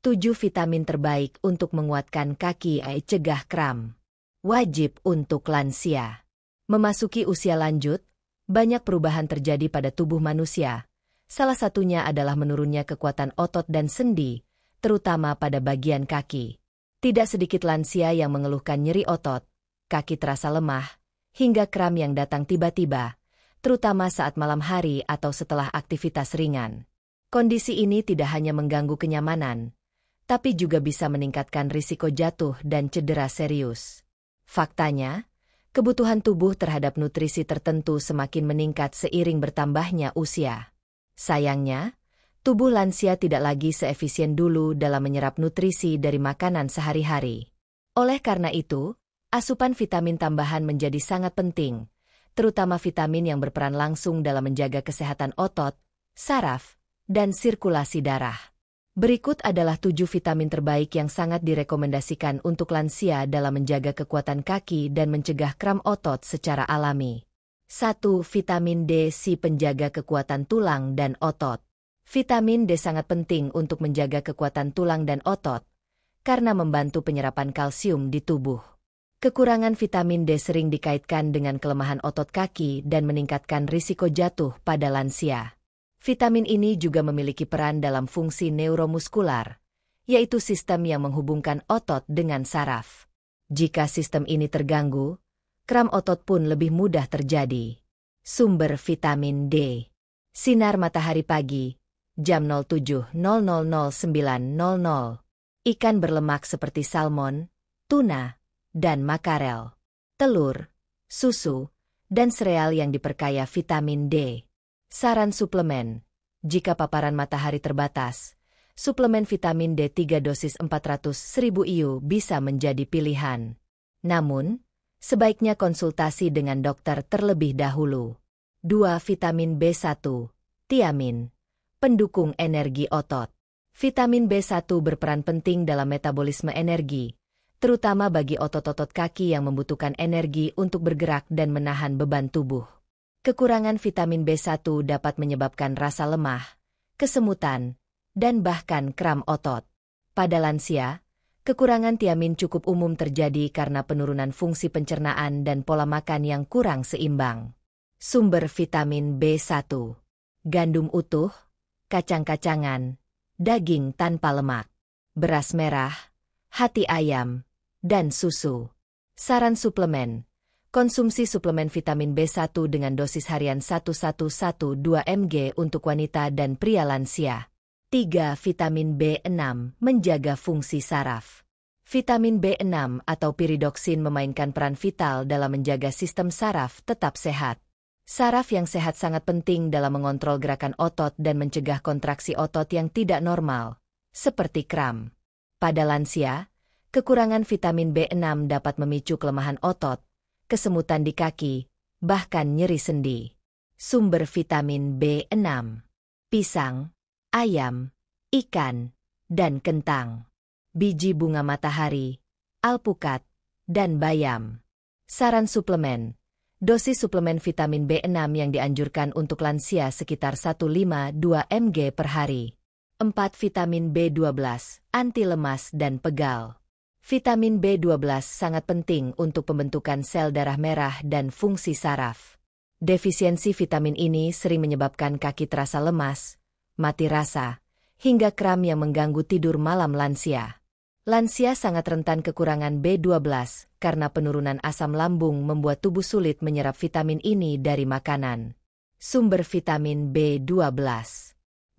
7 vitamin terbaik untuk menguatkan kaki cegah kram. Wajib untuk lansia. Memasuki usia lanjut, banyak perubahan terjadi pada tubuh manusia. Salah satunya adalah menurunnya kekuatan otot dan sendi, terutama pada bagian kaki. Tidak sedikit lansia yang mengeluhkan nyeri otot, kaki terasa lemah, hingga kram yang datang tiba-tiba, terutama saat malam hari atau setelah aktivitas ringan. Kondisi ini tidak hanya mengganggu kenyamanan, tapi juga bisa meningkatkan risiko jatuh dan cedera serius. Faktanya, kebutuhan tubuh terhadap nutrisi tertentu semakin meningkat seiring bertambahnya usia. Sayangnya, tubuh lansia tidak lagi seefisien dulu dalam menyerap nutrisi dari makanan sehari-hari. Oleh karena itu, asupan vitamin tambahan menjadi sangat penting, terutama vitamin yang berperan langsung dalam menjaga kesehatan otot, saraf, dan sirkulasi darah. Berikut adalah 7 vitamin terbaik yang sangat direkomendasikan untuk lansia dalam menjaga kekuatan kaki dan mencegah kram otot secara alami. 1. Vitamin D, si penjaga kekuatan tulang dan otot. Vitamin D sangat penting untuk menjaga kekuatan tulang dan otot, karena membantu penyerapan kalsium di tubuh. Kekurangan vitamin D sering dikaitkan dengan kelemahan otot kaki dan meningkatkan risiko jatuh pada lansia. Vitamin ini juga memiliki peran dalam fungsi neuromuskular, yaitu sistem yang menghubungkan otot dengan saraf. Jika sistem ini terganggu, kram otot pun lebih mudah terjadi. Sumber vitamin D. Sinar matahari pagi, jam 07.00-09.00. Ikan berlemak seperti salmon, tuna, dan makarel. Telur, susu, dan sereal yang diperkaya vitamin D. Saran suplemen. Jika paparan matahari terbatas, suplemen vitamin D3 dosis 400.000 IU bisa menjadi pilihan. Namun, sebaiknya konsultasi dengan dokter terlebih dahulu. 2. Vitamin B1, tiamin, pendukung energi otot. Vitamin B1 berperan penting dalam metabolisme energi, terutama bagi otot-otot kaki yang membutuhkan energi untuk bergerak dan menahan beban tubuh. Kekurangan vitamin B1 dapat menyebabkan rasa lemah, kesemutan, dan bahkan kram otot. Pada lansia, kekurangan tiamin cukup umum terjadi karena penurunan fungsi pencernaan dan pola makan yang kurang seimbang. Sumber vitamin B1. Gandum utuh, kacang-kacangan, daging tanpa lemak, beras merah, hati ayam, dan susu. Saran suplemen. Konsumsi suplemen vitamin B1 dengan dosis harian 1112 mg untuk wanita dan pria lansia. 3. Vitamin B6, menjaga fungsi saraf. Vitamin B6 atau piridoksin memainkan peran vital dalam menjaga sistem saraf tetap sehat. Saraf yang sehat sangat penting dalam mengontrol gerakan otot dan mencegah kontraksi otot yang tidak normal, seperti kram. Pada lansia, kekurangan vitamin B6 dapat memicu kelemahan otot, kesemutan di kaki, bahkan nyeri sendi. Sumber vitamin B6. Pisang, ayam, ikan, dan kentang. Biji bunga matahari, alpukat, dan bayam. Saran suplemen. Dosis suplemen vitamin B6 yang dianjurkan untuk lansia sekitar 152 mg per hari. 4. Vitamin B12, anti lemas dan pegal. Vitamin B12 sangat penting untuk pembentukan sel darah merah dan fungsi saraf. Defisiensi vitamin ini sering menyebabkan kaki terasa lemas, mati rasa, hingga kram yang mengganggu tidur malam lansia. Lansia sangat rentan kekurangan B12 karena penurunan asam lambung membuat tubuh sulit menyerap vitamin ini dari makanan. Sumber vitamin B12.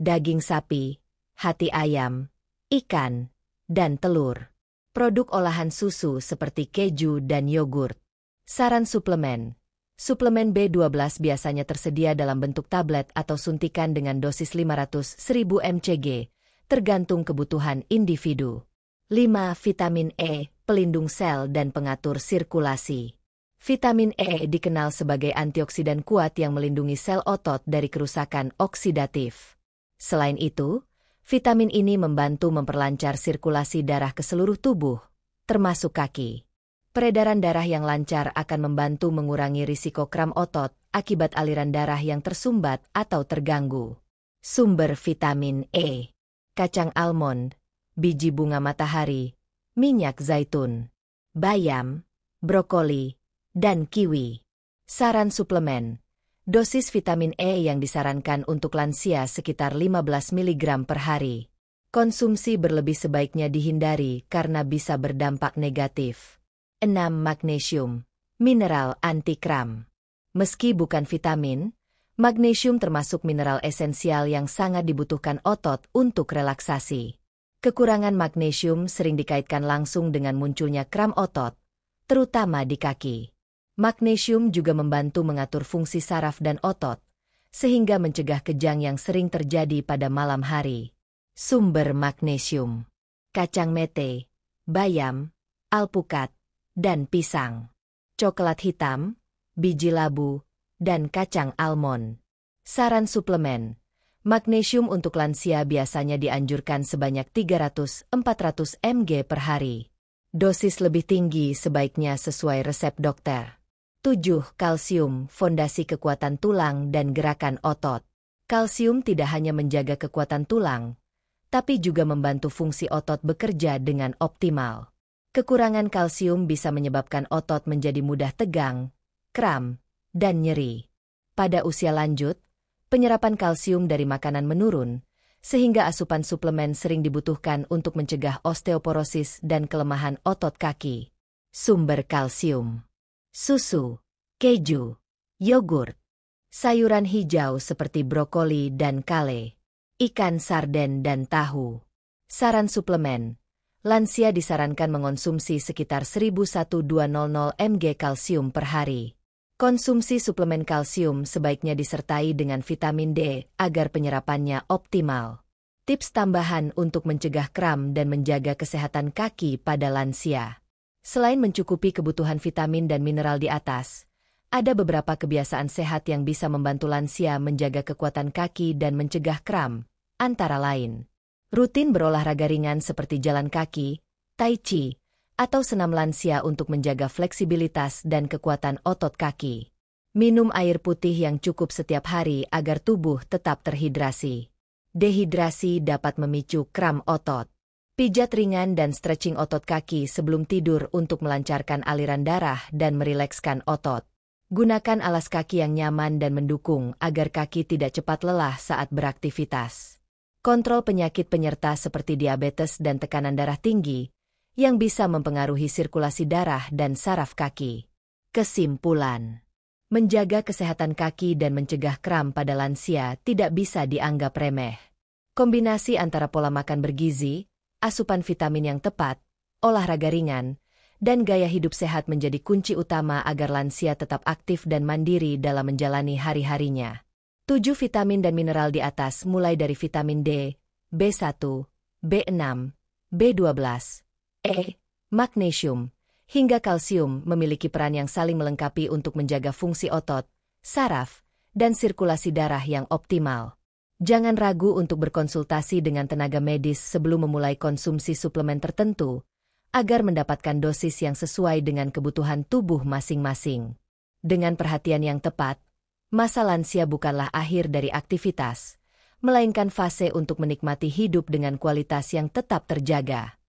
Daging sapi, hati ayam, ikan, dan telur. Produk olahan susu seperti keju dan yogurt. Saran suplemen. Suplemen B12 biasanya tersedia dalam bentuk tablet atau suntikan dengan dosis 500.000 mcg, tergantung kebutuhan individu. 5. Vitamin E, pelindung sel dan pengatur sirkulasi. Vitamin E dikenal sebagai antioksidan kuat yang melindungi sel otot dari kerusakan oksidatif. Selain itu, vitamin ini membantu memperlancar sirkulasi darah ke seluruh tubuh, termasuk kaki. Peredaran darah yang lancar akan membantu mengurangi risiko kram otot akibat aliran darah yang tersumbat atau terganggu. Sumber vitamin E. Kacang almond, biji bunga matahari, minyak zaitun, bayam, brokoli, dan kiwi. Saran suplemen. Dosis vitamin E yang disarankan untuk lansia sekitar 15 mg per hari. Konsumsi berlebih sebaiknya dihindari karena bisa berdampak negatif. 6. Magnesium, mineral anti kram. Meski bukan vitamin, magnesium termasuk mineral esensial yang sangat dibutuhkan otot untuk relaksasi. Kekurangan magnesium sering dikaitkan langsung dengan munculnya kram otot, terutama di kaki. Magnesium juga membantu mengatur fungsi saraf dan otot, sehingga mencegah kejang yang sering terjadi pada malam hari. Sumber magnesium: kacang mete, bayam, alpukat, dan pisang. Coklat hitam, biji labu, dan kacang almond. Saran suplemen. Magnesium untuk lansia biasanya dianjurkan sebanyak 300–400 mg per hari. Dosis lebih tinggi sebaiknya sesuai resep dokter. 7. Kalsium, fondasi kekuatan tulang dan gerakan otot. Kalsium tidak hanya menjaga kekuatan tulang, tapi juga membantu fungsi otot bekerja dengan optimal. Kekurangan kalsium bisa menyebabkan otot menjadi mudah tegang, kram, dan nyeri. Pada usia lanjut, penyerapan kalsium dari makanan menurun, sehingga asupan suplemen sering dibutuhkan untuk mencegah osteoporosis dan kelemahan otot kaki. Sumber kalsium: susu, keju, yogurt, sayuran hijau seperti brokoli dan kale, ikan sarden dan tahu. Saran suplemen. Lansia disarankan mengonsumsi sekitar 1120 mg kalsium per hari. Konsumsi suplemen kalsium sebaiknya disertai dengan vitamin D agar penyerapannya optimal. Tips tambahan untuk mencegah kram dan menjaga kesehatan kaki pada lansia. Selain mencukupi kebutuhan vitamin dan mineral di atas, ada beberapa kebiasaan sehat yang bisa membantu lansia menjaga kekuatan kaki dan mencegah kram, antara lain: rutin berolahraga ringan seperti jalan kaki, tai chi, atau senam lansia untuk menjaga fleksibilitas dan kekuatan otot kaki. Minum air putih yang cukup setiap hari agar tubuh tetap terhidrasi. Dehidrasi dapat memicu kram otot. Pijat ringan dan stretching otot kaki sebelum tidur untuk melancarkan aliran darah dan merilekskan otot. Gunakan alas kaki yang nyaman dan mendukung agar kaki tidak cepat lelah saat beraktivitas. Kontrol penyakit penyerta seperti diabetes dan tekanan darah tinggi, yang bisa mempengaruhi sirkulasi darah dan saraf kaki. Kesimpulan: menjaga kesehatan kaki dan mencegah kram pada lansia tidak bisa dianggap remeh. Kombinasi antara pola makan bergizi, asupan vitamin yang tepat, olahraga ringan, dan gaya hidup sehat menjadi kunci utama agar lansia tetap aktif dan mandiri dalam menjalani hari-harinya. 7 vitamin dan mineral di atas mulai dari vitamin D, B1, B6, B12, E, magnesium, hingga kalsium memiliki peran yang saling melengkapi untuk menjaga fungsi otot, saraf, dan sirkulasi darah yang optimal. Jangan ragu untuk berkonsultasi dengan tenaga medis sebelum memulai konsumsi suplemen tertentu, agar mendapatkan dosis yang sesuai dengan kebutuhan tubuh masing-masing. Dengan perhatian yang tepat, masa lansia bukanlah akhir dari aktivitas, melainkan fase untuk menikmati hidup dengan kualitas yang tetap terjaga.